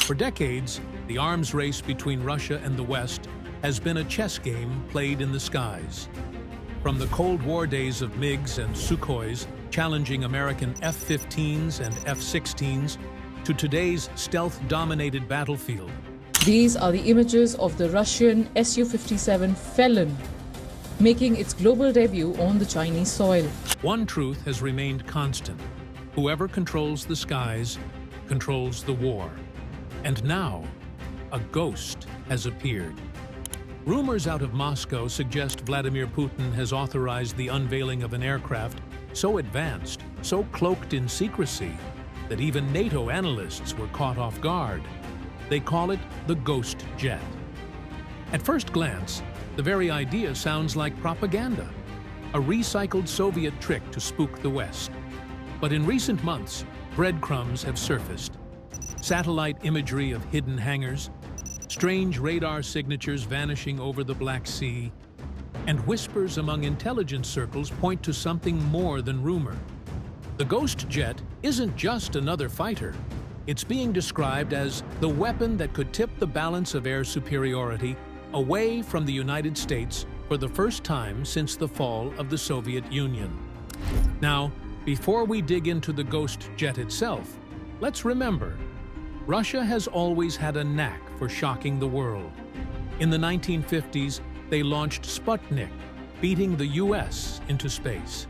For decades, the arms race between Russia and the West has been a chess game played in the skies. From the Cold War days of MiGs and Sukhois challenging American F-15s and F-16s to today's stealth-dominated battlefield. These are the images of the Russian Su-57 Felon, making its global debut on the Chinese soil. One truth has remained constant. Whoever controls the skies controls the war. And now, a ghost has appeared. Rumors out of Moscow suggest Vladimir Putin has authorized the unveiling of an aircraft so advanced, so cloaked in secrecy, that even NATO analysts were caught off guard. They call it the ghost jet. At first glance, the very idea sounds like propaganda, a recycled Soviet trick to spook the West. But in recent months, breadcrumbs have surfaced. Satellite imagery of hidden hangars, strange radar signatures vanishing over the Black Sea, and whispers among intelligence circles point to something more than rumor. The ghost jet isn't just another fighter. It's being described as the weapon that could tip the balance of air superiority away from the United States for the first time since the fall of the Soviet Union. Now, before we dig into the ghost jet itself, let's remember, Russia has always had a knack for shocking the world. In the 1950s, they launched Sputnik, beating the US into space.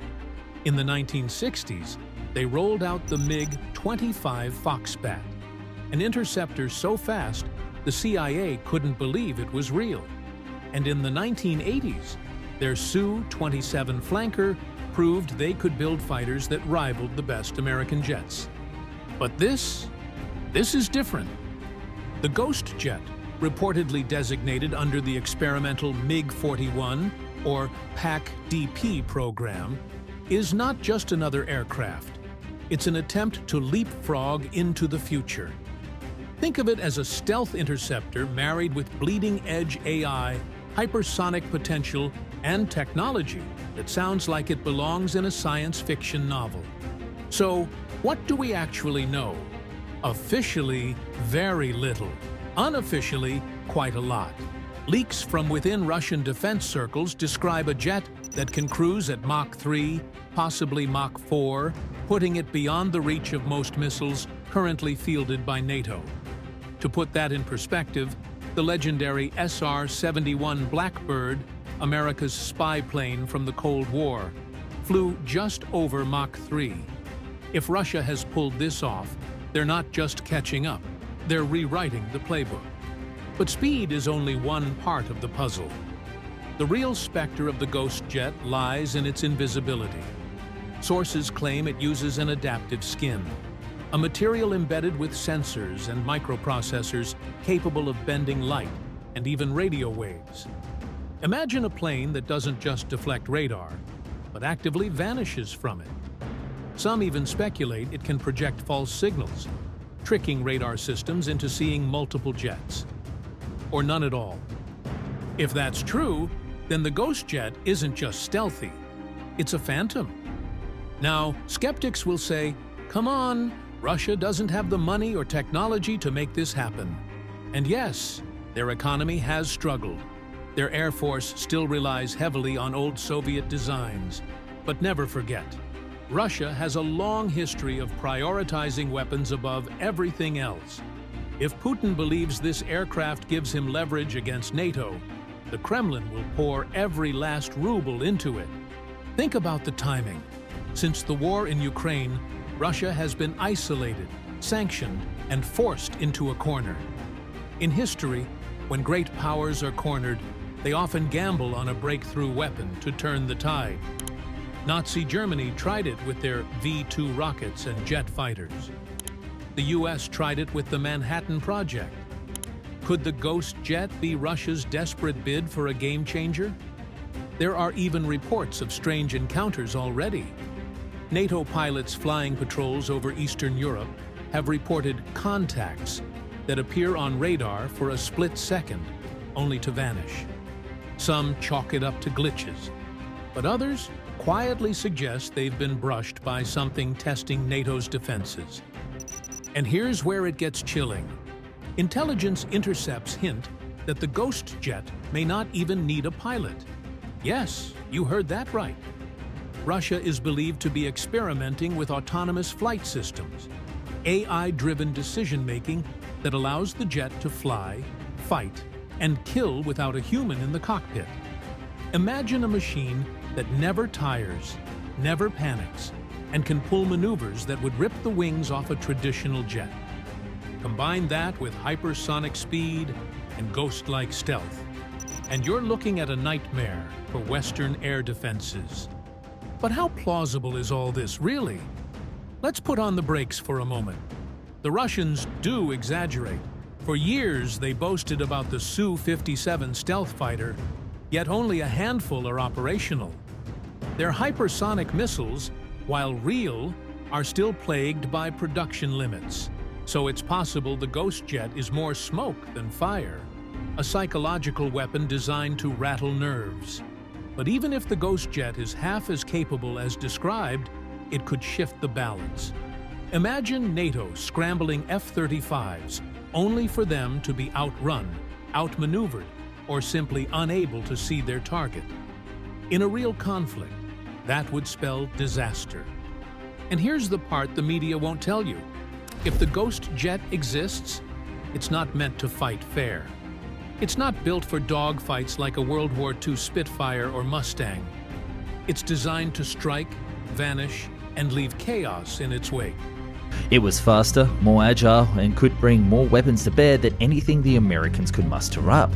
In the 1960s, they rolled out the MiG-25 Foxbat, an interceptor so fast the CIA couldn't believe it was real. And in the 1980s, their Su-27 flanker proved they could build fighters that rivaled the best American jets. But this is different. The ghost jet, reportedly designated under the experimental MiG-41 or PAC-DP program, is not just another aircraft. It's an attempt to leapfrog into the future. Think of it as a stealth interceptor married with bleeding-edge AI, hypersonic potential, and technology that sounds like it belongs in a science fiction novel. So, what do we actually know? Officially, very little. Unofficially, quite a lot. Leaks from within Russian defense circles describe a jet that can cruise at Mach 3, possibly Mach 4, putting it beyond the reach of most missiles currently fielded by NATO. To put that in perspective, the legendary SR-71 Blackbird, America's spy plane from the Cold War, flew just over Mach 3. If Russia has pulled this off, they're not just catching up, they're rewriting the playbook. But speed is only one part of the puzzle. The real specter of the ghost jet lies in its invisibility. Sources claim it uses an adaptive skin, a material embedded with sensors and microprocessors capable of bending light and even radio waves. Imagine a plane that doesn't just deflect radar, but actively vanishes from it. Some even speculate it can project false signals, tricking radar systems into seeing multiple jets. Or none at all. If that's true, then the ghost jet isn't just stealthy, it's a phantom. Now, skeptics will say, come on, Russia doesn't have the money or technology to make this happen. And yes, their economy has struggled. Their air force still relies heavily on old Soviet designs. But never forget, Russia has a long history of prioritizing weapons above everything else. If Putin believes this aircraft gives him leverage against NATO, the Kremlin will pour every last ruble into it. Think about the timing. Since the war in Ukraine, Russia has been isolated, sanctioned, and forced into a corner. In history, when great powers are cornered, they often gamble on a breakthrough weapon to turn the tide. Nazi Germany tried it with their V-2 rockets and jet fighters. The US tried it with the Manhattan Project. Could the ghost jet be Russia's desperate bid for a game-changer? There are even reports of strange encounters already. NATO pilots flying patrols over Eastern Europe have reported contacts that appear on radar for a split second, only to vanish. Some chalk it up to glitches, but others quietly suggest they've been brushed by something testing NATO's defenses. And here's where it gets chilling. Intelligence intercepts hint that the Ghost jet may not even need a pilot. Yes, you heard that right. Russia is believed to be experimenting with autonomous flight systems, AI-driven decision-making that allows the jet to fly, fight, and kill without a human in the cockpit. Imagine a machine that never tires, never panics, and can pull maneuvers that would rip the wings off a traditional jet. Combine that with hypersonic speed and ghost-like stealth, and you're looking at a nightmare for Western air defenses. But how plausible is all this, really? Let's put on the brakes for a moment. The Russians do exaggerate. For years, they boasted about the Su-57 stealth fighter, yet only a handful are operational. Their hypersonic missiles, while real, are still plagued by production limits. So it's possible the Ghost jet is more smoke than fire, a psychological weapon designed to rattle nerves. But even if the Ghost jet is half as capable as described, it could shift the balance. Imagine NATO scrambling F-35s only for them to be outrun, outmaneuvered, or simply unable to see their target. In a real conflict, that would spell disaster. And here's the part the media won't tell you. If the Ghost jet exists, it's not meant to fight fair. It's not built for dogfights like a World War II Spitfire or Mustang. It's designed to strike, vanish, and leave chaos in its wake. It was faster, more agile, and could bring more weapons to bear than anything the Americans could muster up.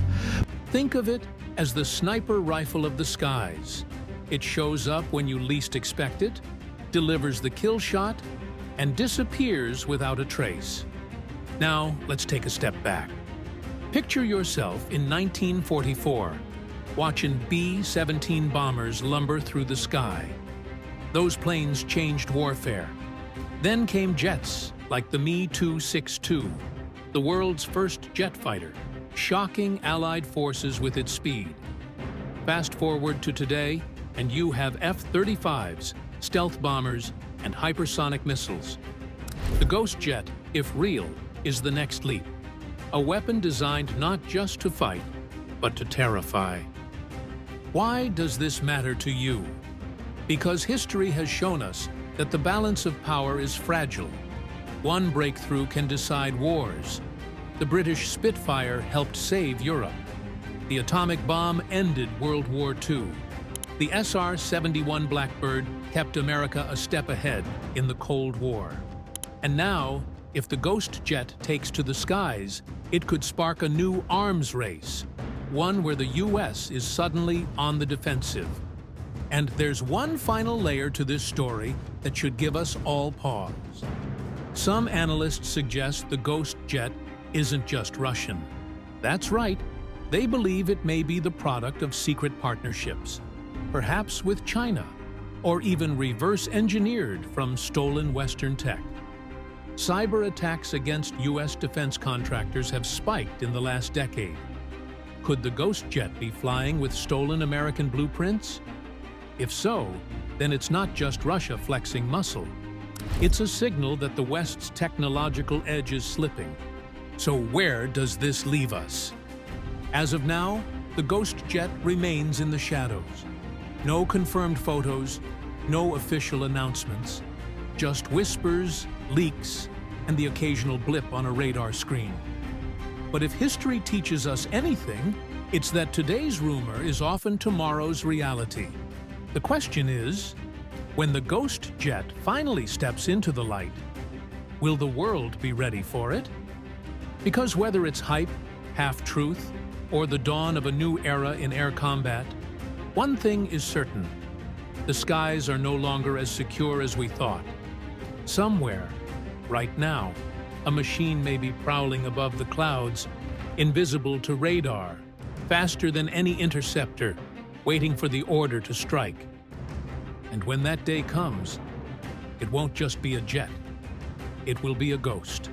Think of it as the sniper rifle of the skies. It shows up when you least expect it, delivers the kill shot, and disappears without a trace. Now, let's take a step back. Picture yourself in 1944, watching B-17 bombers lumber through the sky. Those planes changed warfare. Then came jets like the Me-262, the world's first jet fighter, shocking Allied forces with its speed. Fast forward to today, and you have F-35s, stealth bombers, and hypersonic missiles. The Ghost jet, if real, is the next leap. A weapon designed not just to fight, but to terrify. Why does this matter to you? Because history has shown us that the balance of power is fragile. One breakthrough can decide wars. The British Spitfire helped save Europe. The atomic bomb ended World War II. The SR-71 Blackbird kept America a step ahead in the Cold War. And now, if the Ghost jet takes to the skies, it could spark a new arms race, one where the US is suddenly on the defensive. And there's one final layer to this story that should give us all pause. Some analysts suggest the Ghost jet isn't just Russian. That's right, they believe it may be the product of secret partnerships, perhaps with China, or even reverse-engineered from stolen Western tech. Cyber attacks against US defense contractors have spiked in the last decade. Could the Ghost jet be flying with stolen American blueprints? If so, then it's not just Russia flexing muscle. It's a signal that the West's technological edge is slipping. So where does this leave us? As of now, the Ghost jet remains in the shadows. No confirmed photos, no official announcements, just whispers, leaks, and the occasional blip on a radar screen. But if history teaches us anything, it's that today's rumor is often tomorrow's reality. The question is, when the Ghost jet finally steps into the light, will the world be ready for it? Because whether it's hype, half-truth, or the dawn of a new era in air combat, one thing is certain: the skies are no longer as secure as we thought. Somewhere, right now, a machine may be prowling above the clouds, invisible to radar, faster than any interceptor, waiting for the order to strike. And when that day comes, it won't just be a jet, it will be a ghost.